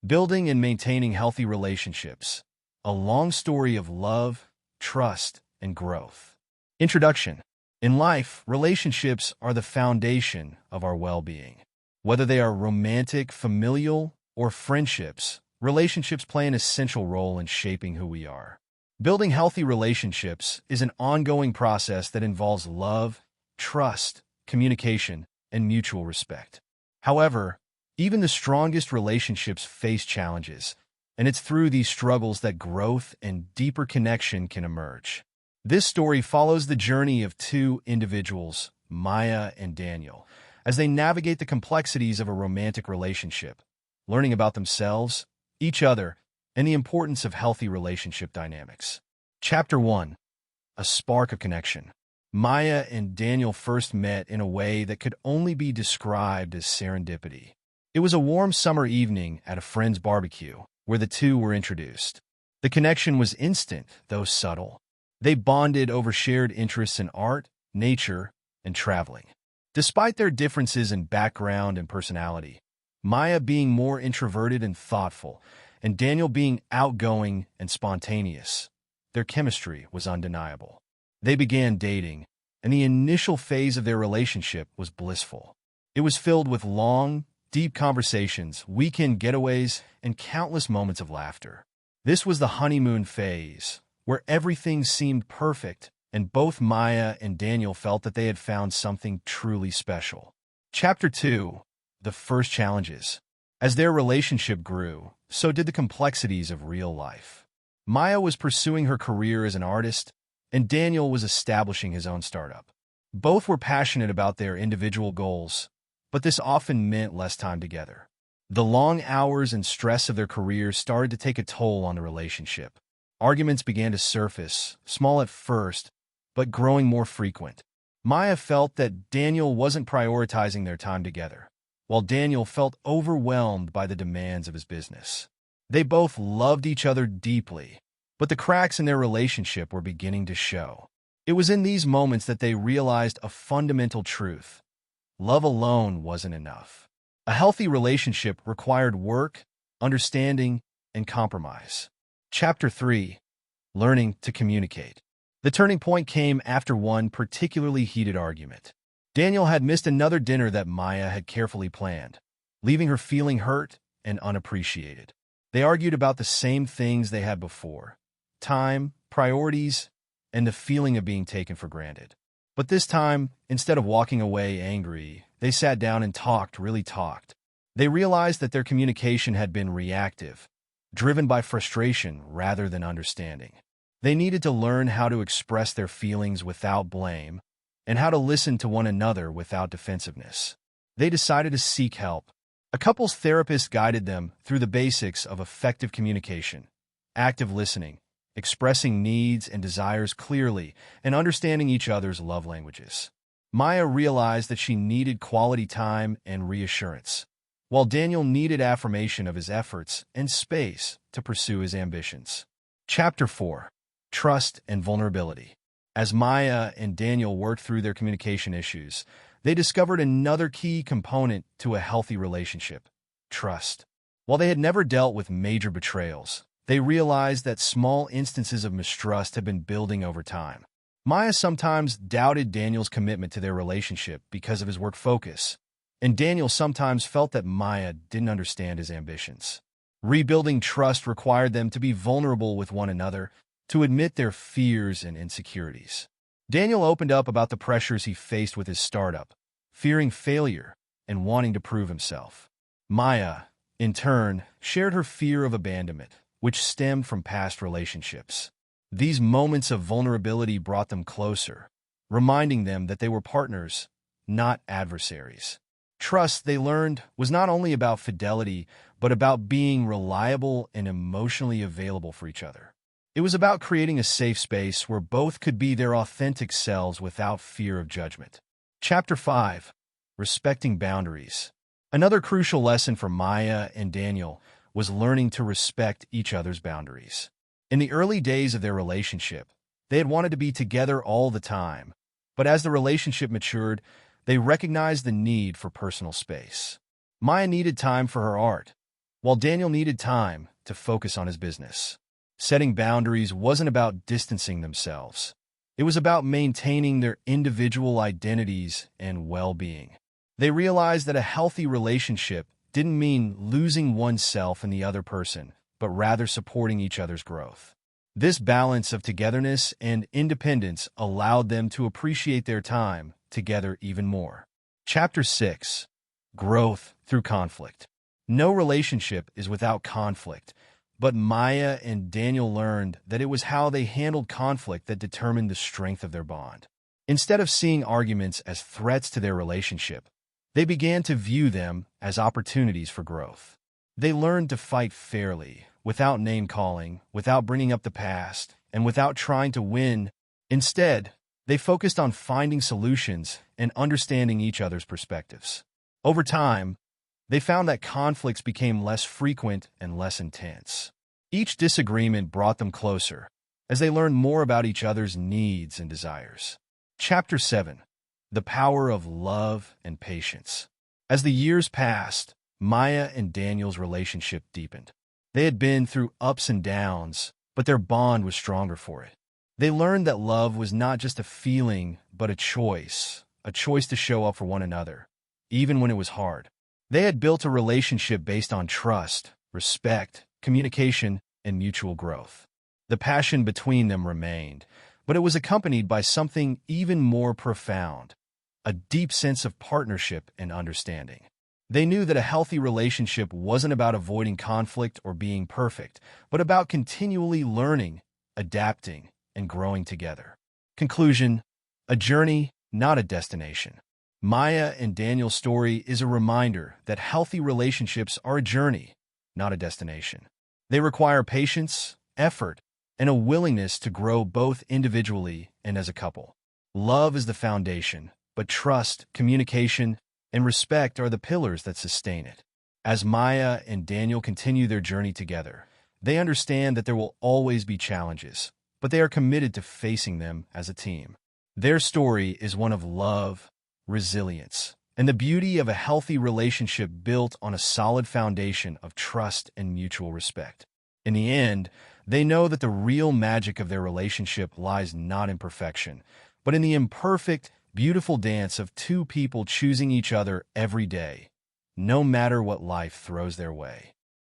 Building and maintaining healthy relationships. A long story of love, trust, and growth. Introduction. In life, relationships are the foundation of our well-being. Whether they are romantic, familial, or friendships, relationships play an essential role in shaping who we are. Building healthy relationships is an ongoing process that involves love, trust, communication, and mutual respect. However, even the strongest relationships face challenges, and it's through these struggles that growth and deeper connection can emerge. This story follows the journey of two individuals, Maya and Daniel, as they navigate the complexities of a romantic relationship, learning about themselves, each other, and the importance of healthy relationship dynamics. Chapter 1. A Spark of Connection. Maya and Daniel first met in a way that could only be described as serendipity. It was a warm summer evening at a friend's barbecue, where the two were introduced. The connection was instant, though subtle. They bonded over shared interests in art, nature, and traveling. Despite their differences in background and personality, Maya being more introverted and thoughtful, and Daniel being outgoing and spontaneous, their chemistry was undeniable. They began dating, and the initial phase of their relationship was blissful. It was filled with long, deep conversations, weekend getaways, and countless moments of laughter. This was the honeymoon phase, where everything seemed perfect, and both Maya and Daniel felt that they had found something truly special. Chapter 2. The First Challenges. As their relationship grew, so did the complexities of real life. Maya was pursuing her career as an artist, and Daniel was establishing his own startup. Both were passionate about their individual goals, but this often meant less time together. The long hours and stress of their careers started to take a toll on the relationship. Arguments began to surface, small at first, but growing more frequent. Maya felt that Daniel wasn't prioritizing their time together, while Daniel felt overwhelmed by the demands of his business. They both loved each other deeply, but the cracks in their relationship were beginning to show. It was in these moments that they realized a fundamental truth. Love alone wasn't enough. A healthy relationship required work, understanding, and compromise. Chapter 3. Learning to Communicate. The turning point came after one particularly heated argument. Daniel had missed another dinner that Maya had carefully planned, leaving her feeling hurt and unappreciated. They argued about the same things they had before: time, priorities, and the feeling of being taken for granted. But this time, instead of walking away angry, they sat down and really talked. They realized that their communication had been reactive, driven by frustration rather than understanding. They needed to learn how to express their feelings without blame and how to listen to one another without defensiveness. They decided to seek help. A couples therapist guided them through the basics of effective communication: active listening, expressing needs and desires clearly, and understanding each other's love languages. Maya realized that she needed quality time and reassurance, while Daniel needed affirmation of his efforts and space to pursue his ambitions. Chapter 4. Trust and Vulnerability. As Maya and Daniel worked through their communication issues, they discovered another key component to a healthy relationship: trust. While they had never dealt with major betrayals, they realized that small instances of mistrust had been building over time. Maya sometimes doubted Daniel's commitment to their relationship because of his work focus, and Daniel sometimes felt that Maya didn't understand his ambitions. Rebuilding trust required them to be vulnerable with one another, to admit their fears and insecurities. Daniel opened up about the pressures he faced with his startup, fearing failure and wanting to prove himself. Maya, in turn, shared her fear of abandonment, which stemmed from past relationships. These moments of vulnerability brought them closer, reminding them that they were partners, not adversaries. Trust, they learned, was not only about fidelity, but about being reliable and emotionally available for each other. It was about creating a safe space where both could be their authentic selves without fear of judgment. Chapter 5. Respecting Boundaries. Another crucial lesson for Maya and Daniel was learning to respect each other's boundaries. In the early days of their relationship, they had wanted to be together all the time, but as the relationship matured, they recognized the need for personal space. Maya needed time for her art, while Daniel needed time to focus on his business. Setting boundaries wasn't about distancing themselves. It was about maintaining their individual identities and well-being. They realized that a healthy relationship didn't mean losing oneself in the other person, but rather supporting each other's growth. This balance of togetherness and independence allowed them to appreciate their time together even more. Chapter 6. Growth through conflict. No relationship is without conflict, but Maya and Daniel learned that it was how they handled conflict that determined the strength of their bond. Instead of seeing arguments as threats to their relationship, they began to view them as opportunities for growth. They learned to fight fairly, without name-calling, without bringing up the past, and without trying to win. Instead, they focused on finding solutions and understanding each other's perspectives. Over time, they found that conflicts became less frequent and less intense. Each disagreement brought them closer, as they learned more about each other's needs and desires. Chapter 7. The Power of Love and Patience. As the years passed, Maya and Daniel's relationship deepened. They had been through ups and downs, but their bond was stronger for it. They learned that love was not just a feeling, but a choice to show up for one another, even when it was hard. They had built a relationship based on trust, respect, communication, and mutual growth. The passion between them remained, but it was accompanied by something even more profound, a deep sense of partnership and understanding. They knew that a healthy relationship wasn't about avoiding conflict or being perfect, but about continually learning, adapting, and growing together. Conclusion: a journey, not a destination. Maya and Daniel's story is a reminder that healthy relationships are a journey, not a destination. They require patience, effort, and a willingness to grow both individually and as a couple. Love is the foundation, but trust, communication, and respect are the pillars that sustain it. As Maya and Daniel continue their journey together, they understand that there will always be challenges, but they are committed to facing them as a team. Their story is one of love, resilience, and the beauty of a healthy relationship built on a solid foundation of trust and mutual respect. In the end, they know that the real magic of their relationship lies not in perfection, but in the imperfect, beautiful dance of two people choosing each other every day, no matter what life throws their way.